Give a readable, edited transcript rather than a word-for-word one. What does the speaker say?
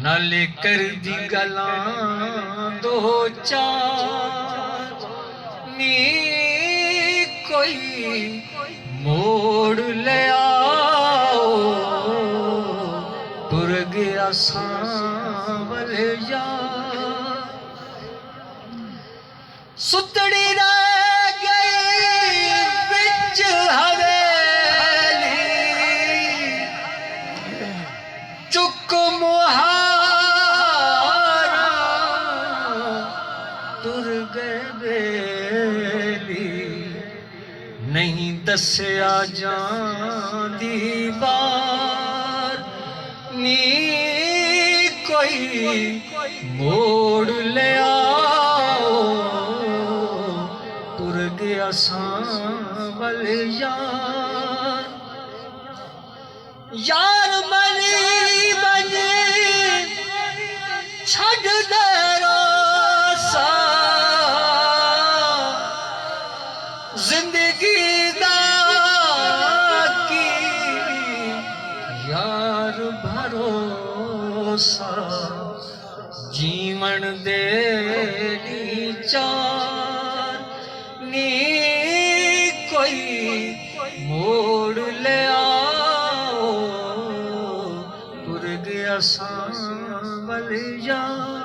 न लेकर दी गलां दो चार नी कोई मोड़ ले आओ टुर गया सांवल यार सुतड़ी रह गई बिच हवेली चुक मुहारा तुर गए बेली नहीं दसिया जांदी बार नी कोई मोड़ ले आओ तुर गया सांवल यार यार मनी बनी छड़ दे रोसा जिंदगी दा की यार भरोसा जीवन दे चार नी कोई मोड़ ले आओ तुर गया सांवल यार।